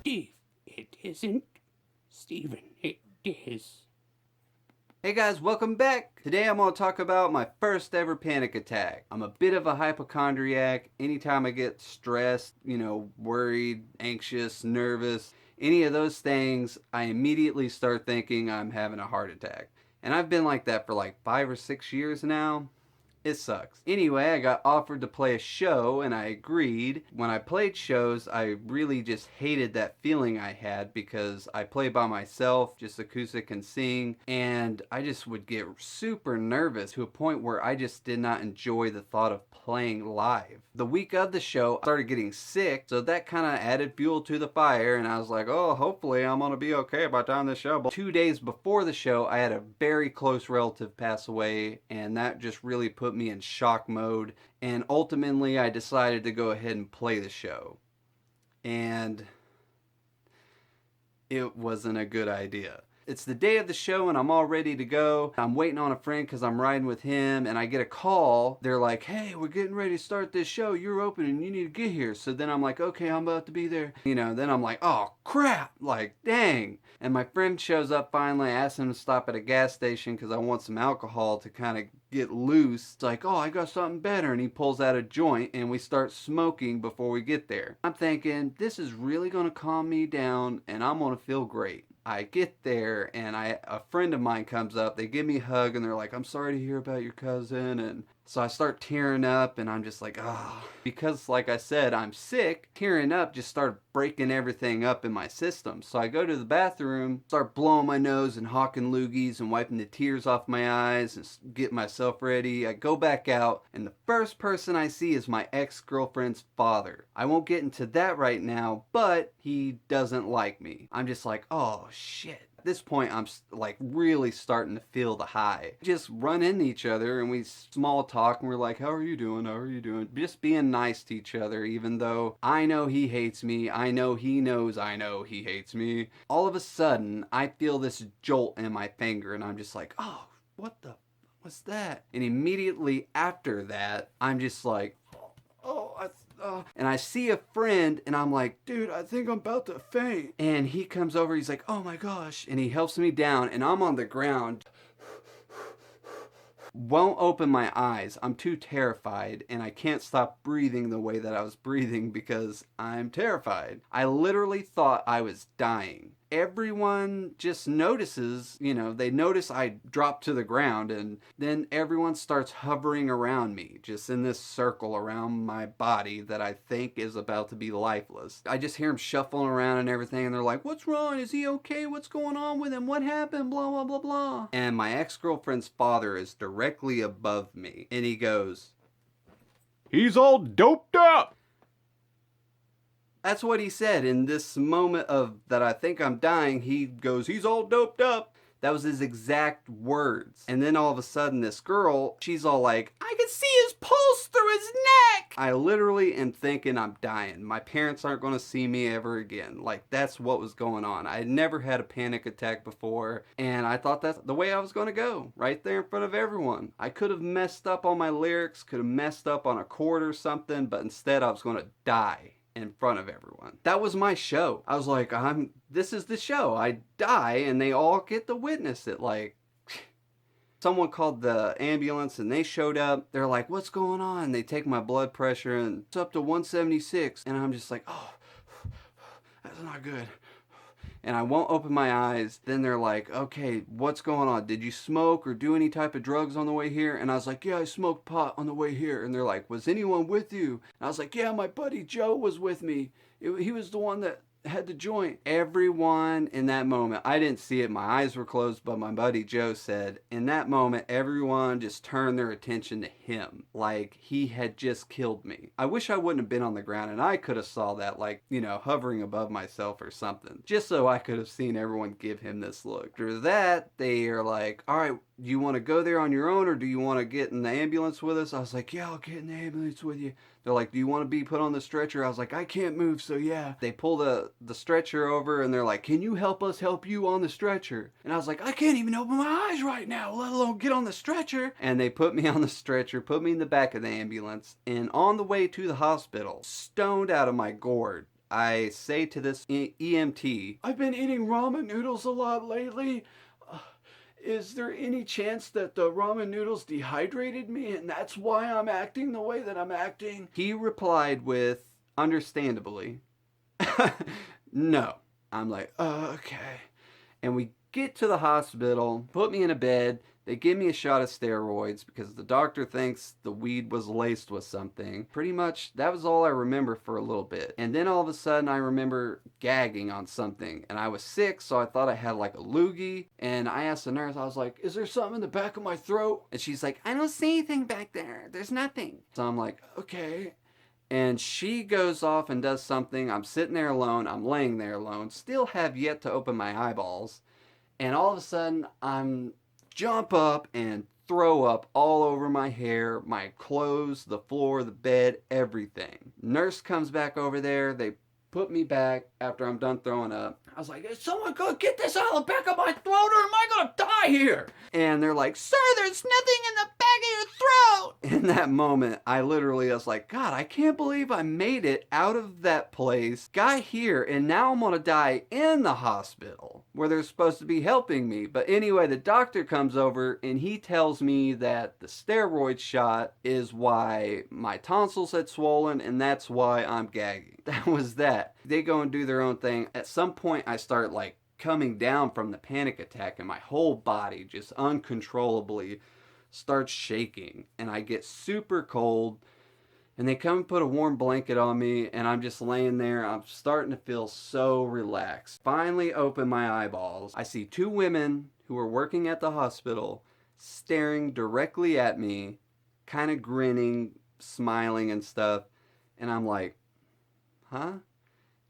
Steve, it isn't. Steven, it is. Hey guys, welcome back. Today I'm going to talk about my first ever panic attack. I'm a bit of a hypochondriac. Anytime I get stressed, worried, anxious, nervous, any of those things, I immediately start thinking I'm having a heart attack. And I've been like that for like 5 or 6 years now. It sucks. Anyway, I got offered to play a show and I agreed. When I played shows, I really just hated that feeling I had because I play by myself, just acoustic and sing, and I just would get super nervous to a point where I just did not enjoy the thought of playing live. The week of the show, I started getting sick, so that kind of added fuel to the fire, and I was like, oh, hopefully I'm going to be okay by the time the show. But 2 days before the show, I had a very close relative pass away, and that just really put me in shock mode, and ultimately I decided to go ahead and play the show. And it wasn't a good idea. It's the day of the show and I'm all ready to go. I'm waiting on a friend because I'm riding with him, and I get a call. They're like, hey, we're getting ready to start this show. You're opening, you need to get here. So then I'm like, okay, I'm about to be there. Then I'm like, oh crap, like dang. And my friend shows up finally. I asked him to stop at a gas station because I want some alcohol to kind of get loose. It's like, oh, I got something better. And he pulls out a joint and we start smoking before we get there. I'm thinking, this is really going to calm me down and I'm going to feel great. I get there and a friend of mine comes up. They give me a hug and they're like, I'm sorry to hear about your cousin. And so I start tearing up and I'm just like, ah. Because like I said, I'm sick, tearing up just started breaking everything up in my system. So I go to the bathroom, start blowing my nose and hawking loogies and wiping the tears off my eyes and get myself ready. I go back out and the first person I see is my ex-girlfriend's father. I won't get into that right now, but he doesn't like me. I'm just like, oh shit. At this point, I'm like really starting to feel the high. Just run into each other and we small talk and we're like, how are you doing? How are you doing? Just being nice to each other, even though I know he hates me. I know he knows I know he hates me. All of a sudden, I feel this jolt in my finger and I'm just like, oh, what's that? And immediately after that, I'm just like, and I see a friend and I'm like, dude, I think I'm about to faint. And he comes over, he's like, oh my gosh. And he helps me down and I'm on the ground. Won't open my eyes. I'm too terrified and I can't stop breathing the way that I was breathing because I'm terrified. I literally thought I was dying. Everyone just notices, they notice I drop to the ground and then everyone starts hovering around me, just in this circle around my body that I think is about to be lifeless. I just hear them shuffling around and everything and they're like, what's wrong? Is he okay? What's going on with him? What happened? Blah, blah, blah, blah. And my ex-girlfriend's father is directly above me and he goes, He's all doped up! that's what he said. In this moment of that I think I'm dying, he goes, he's all doped up. That was his exact words. And then all of a sudden this girl, she's all like, I can see his pulse through his neck. I literally am thinking I'm dying. My parents aren't going to see me ever again. Like, that's what was going on. I had never had a panic attack before, and I thought that's the way I was going to go, right there in front of everyone. I could have messed up on my lyrics, could have messed up on a chord or something, but instead I was going to die in front of everyone. That was my show. I was like, this is the show. I die and they all get to witness it. Like, someone called the ambulance and they showed up. They're like, what's going on? They take my blood pressure and it's up to 176. And I'm just like, oh, that's not good. And I won't open my eyes. Then they're like, okay, what's going on? Did you smoke or do any type of drugs on the way here? And I was like, yeah, I smoked pot on the way here. And they're like, was anyone with you? And I was like, yeah, my buddy Joe was with me. He was the one that had the joint. Everyone in that moment, I didn't see it, my eyes were closed, but my buddy Joe said, in that moment, everyone just turned their attention to him, like he had just killed me. I wish I wouldn't have been on the ground and I could have saw that, like, hovering above myself or something, just so I could have seen everyone give him this look. After that, they are like, all right, do you want to go there on your own or do you want to get in the ambulance with us? I was like, yeah, I'll get in the ambulance with you. They're like, do you want to be put on the stretcher? I was like, I can't move, so yeah. They pull the stretcher over and they're like, can you help us help you on the stretcher? And I was like, I can't even open my eyes right now, let alone get on the stretcher. And they put me on the stretcher, put me in the back of the ambulance, and on the way to the hospital, stoned out of my gourd, I say to this EMT, I've been eating ramen noodles a lot lately. Is there any chance that the ramen noodles dehydrated me and that's why I'm acting the way that I'm acting? He replied with, understandably, no. I'm like, okay. And we get to the hospital, put me in a bed. They give me a shot of steroids because the doctor thinks the weed was laced with something. Pretty much, that was all I remember for a little bit. And then all of a sudden, I remember gagging on something. And I was sick, so I thought I had like a loogie. And I asked the nurse, I was like, is there something in the back of my throat? And she's like, I don't see anything back there. There's nothing. So I'm like, okay. And she goes off and does something. I'm sitting there alone. I'm laying there alone. Still have yet to open my eyeballs. And all of a sudden, I'm jump up and throw up all over my hair, my clothes, the floor, the bed, everything. Nurse comes back over there. They put me back after I'm done throwing up. I was like, is someone gonna get this out of the back of my throat or am I gonna die here? And they're like, sir, there's nothing in the back of your throat. In that moment, I literally was like, God, I can't believe I made it out of that place, got here, and now I'm gonna die in the hospital where they're supposed to be helping me. But anyway, the doctor comes over and he tells me that the steroid shot is why my tonsils had swollen and that's why I'm gagging. That was that. They go and do their own thing. At some point, I start like coming down from the panic attack and my whole body just uncontrollably starts shaking and I get super cold and they come and put a warm blanket on me and I'm just laying there. I'm starting to feel so relaxed. Finally open my eyeballs. I see two women who are working at the hospital staring directly at me, kind of grinning, smiling and stuff. And I'm like, huh?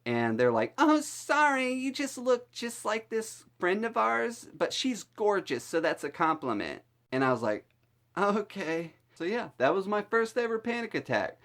And they're like, oh, sorry, you just look just like this friend of ours, but she's gorgeous, so that's a compliment. And I was like, okay. So yeah, that was my first ever panic attack.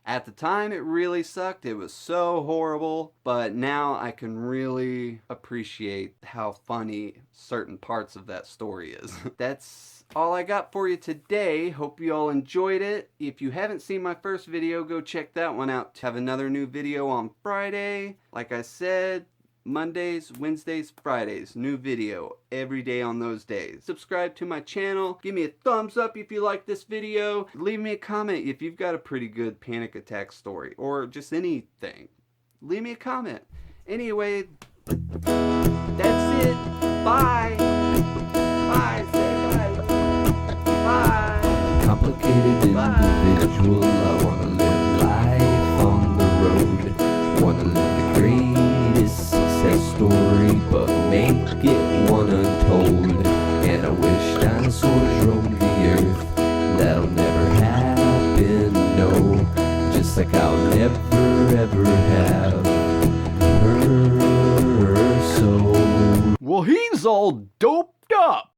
At the time, it really sucked. It was so horrible, but now I can really appreciate how funny certain parts of that story is. That's all I got for you today. Hope you all enjoyed it. If you haven't seen my first video, go check that one out. Have another new video on Friday. Like I said, Mondays, Wednesdays, Fridays, new video every day on those days. Subscribe to my channel. Give me a thumbs up if you like this video. Leave me a comment if you've got a pretty good panic attack story or just anything. Leave me a comment. Anyway, that's it. Bye. Bye. Say bye. Bye. Complicated individual. I wanna live life on the road. Wanna live the greatest success story, but make it one untold. And I wish dinosaurs roamed the earth. That'll never happen, no. Just like I'll never ever have her soul. Well, he's all doped up.